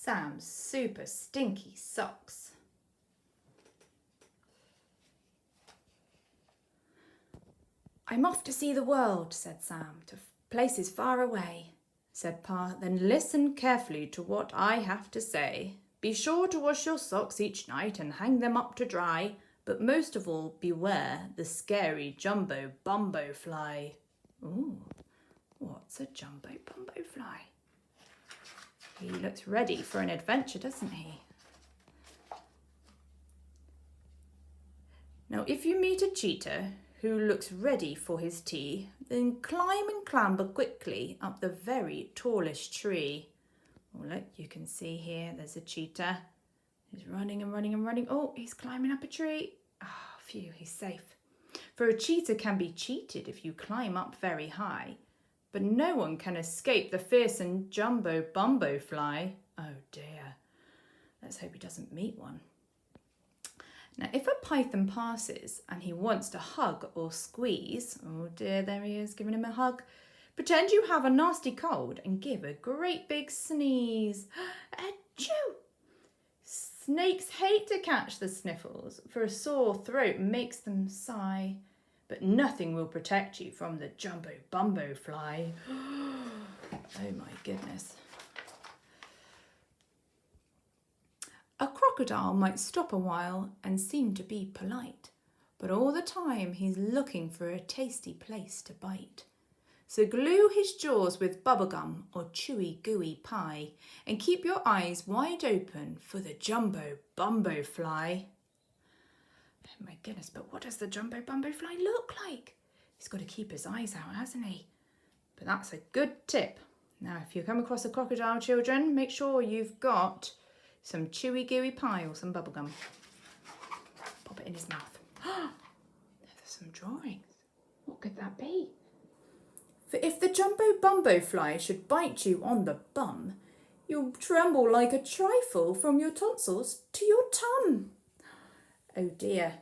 Sam's super stinky socks. I'm off to see the world, said Sam, to places far away. Said Pa, then listen carefully to what I have to say. Be sure to wash your socks each night and hang them up to dry, but most of all beware the scary jumbo bumbo fly. Ooh, what's a jumbo bumbo fly? He looks ready for an adventure, doesn't he? Now, if you meet a cheetah who looks ready for his tea, then climb and clamber quickly up the very tallest tree. Oh, look, you can see here, there's a cheetah. He's running and running and running. Oh, he's climbing up a tree. Ah, phew, he's safe. For a cheetah can be cheated if you climb up very high, but no one can escape the fearsome jumbo bumbo fly. Oh dear, let's hope he doesn't meet one. Now, if a python passes and he wants to hug or squeeze, oh dear, there he is, giving him a hug. Pretend you have a nasty cold and give a great big sneeze. Achoo! Snakes hate to catch the sniffles, for a sore throat makes them sigh. But nothing will protect you from the jumbo bumbo fly. Oh my goodness. A crocodile might stop a while and seem to be polite, but all the time he's looking for a tasty place to bite. So glue his jaws with bubblegum or chewy gooey pie and keep your eyes wide open for the jumbo bumbo fly. Oh my goodness, but what does the jumbo bumbo fly look like? He's got to keep his eyes out, hasn't he? But that's a good tip. Now, if you come across a crocodile, children, make sure you've got some chewy gooey pie or some bubblegum. Pop it in his mouth. There's some drawings. What could that be? For if the jumbo bumbo fly should bite you on the bum, you'll tremble like a trifle from your tonsils to your tum. Oh dear.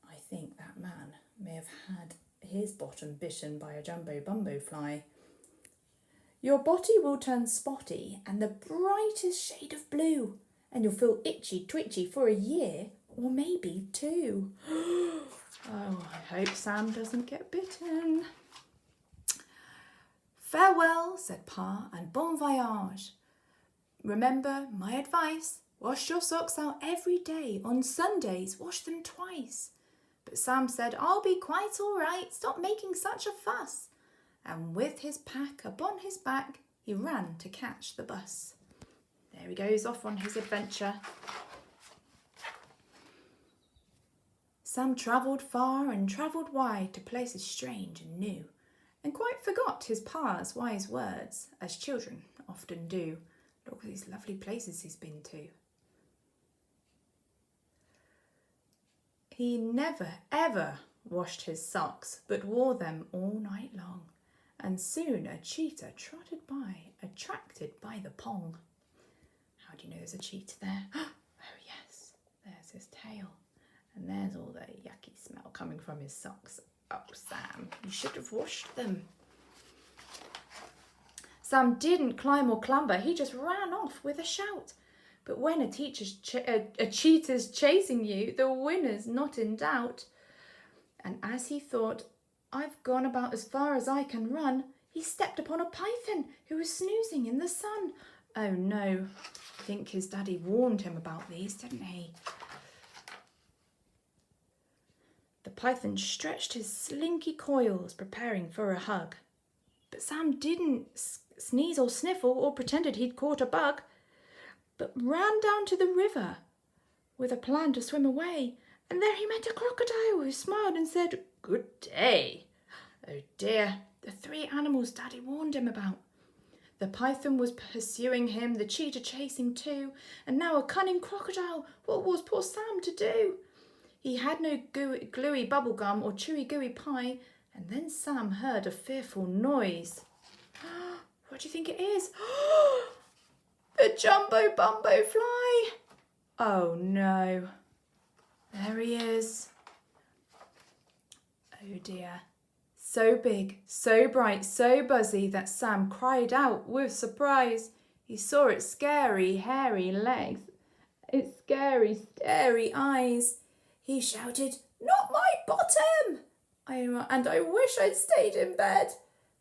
I think that man may have had his bottom bitten by a jumbo bumbo fly. Your body will turn spotty and the brightest shade of blue, and you'll feel itchy twitchy for a year or maybe 2. Oh, I hope Sam doesn't get bitten. Farewell, said Pa, and bon voyage. Remember my advice, wash your socks out every day. On Sundays, wash them twice. But Sam said, I'll be quite all right, stop making such a fuss. And with his pack upon his back, he ran to catch the bus. There he goes off on his adventure. Sam travelled far and travelled wide to places strange and new, and quite forgot his Pa's wise words, as children often do. Look at these lovely places he's been to. He never, ever washed his socks, but wore them all night long. And soon a cheetah trotted by, attracted by the pong. How do you know there's a cheetah there? Oh yes, there's his tail. And there's all the yucky smell coming from his socks. Oh, Sam, you should have washed them. Sam didn't climb or clamber, he just ran off with a shout. But when a cheetah's chasing you, the winner's not in doubt. And as he thought, I've gone about as far as I can run, he stepped upon a python who was snoozing in the sun. Oh no, I think his daddy warned him about these, didn't he? The python stretched his slinky coils, preparing for a hug. But Sam didn't sneeze or sniffle or pretended he'd caught a bug, but ran down to the river with a plan to swim away. And there he met a crocodile who smiled and said, Good day. Oh dear, the 3 animals Daddy warned him about. The python was pursuing him, the cheetah chasing too, and now a cunning crocodile. What was poor Sam to do? He had no gluey bubblegum or chewy gooey pie, and then Sam heard a fearful noise. What do you think it is? The jumbo bumbo fly. Oh no. There he is. Oh dear. So big, so bright, so buzzy that Sam cried out with surprise. He saw its scary, hairy legs, its scary, starey eyes. He shouted, "Not my bottom!" And I wish I'd stayed in bed.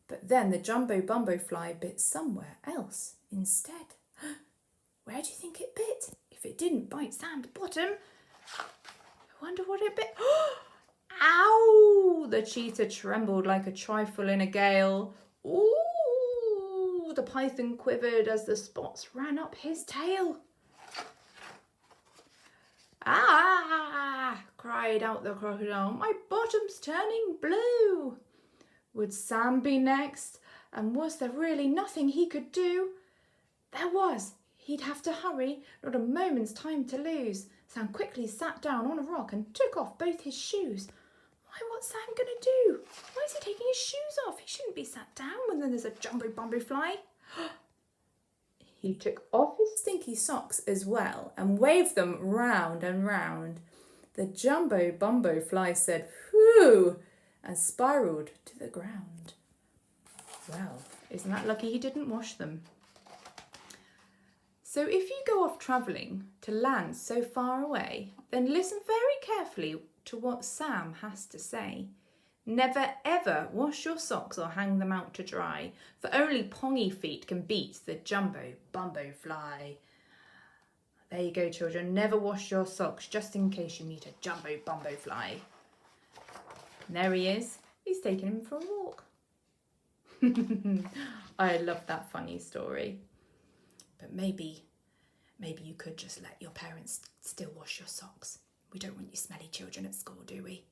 But then the Jumbo Bumbo fly bit somewhere else instead. Where do you think it bit? If it didn't bite Sam's bottom, I wonder what it bit. Ow! The cheetah trembled like a trifle in a gale. Ooh! The python quivered as the spots ran up his tail. Ah! Cried out the crocodile. My bottom's turning blue. Would Sam be next? And was there really nothing he could do? There was. He'd have to hurry, not a moment's time to lose. Sam quickly sat down on a rock and took off both his shoes. Why, what's Sam going to do? Why is he taking his shoes off? He shouldn't be sat down when there's a Jumbo Bumbo fly. He took off his stinky socks as well and waved them round and round. The Jumbo Bumbo fly said, "Whew," and spiralled to the ground. Well, isn't that lucky he didn't wash them? So if you go off travelling to lands so far away, then listen very carefully to what Sam has to say. Never ever wash your socks or hang them out to dry, for only pongy feet can beat the Jumbo Bumbo fly. There you go, children. Never wash your socks just in case you meet a Jumbo Bumbo fly. And there he is. He's taking him for a walk. I love that funny story. But maybe you could just let your parents still wash your socks. We don't want you smelly children at school, do we?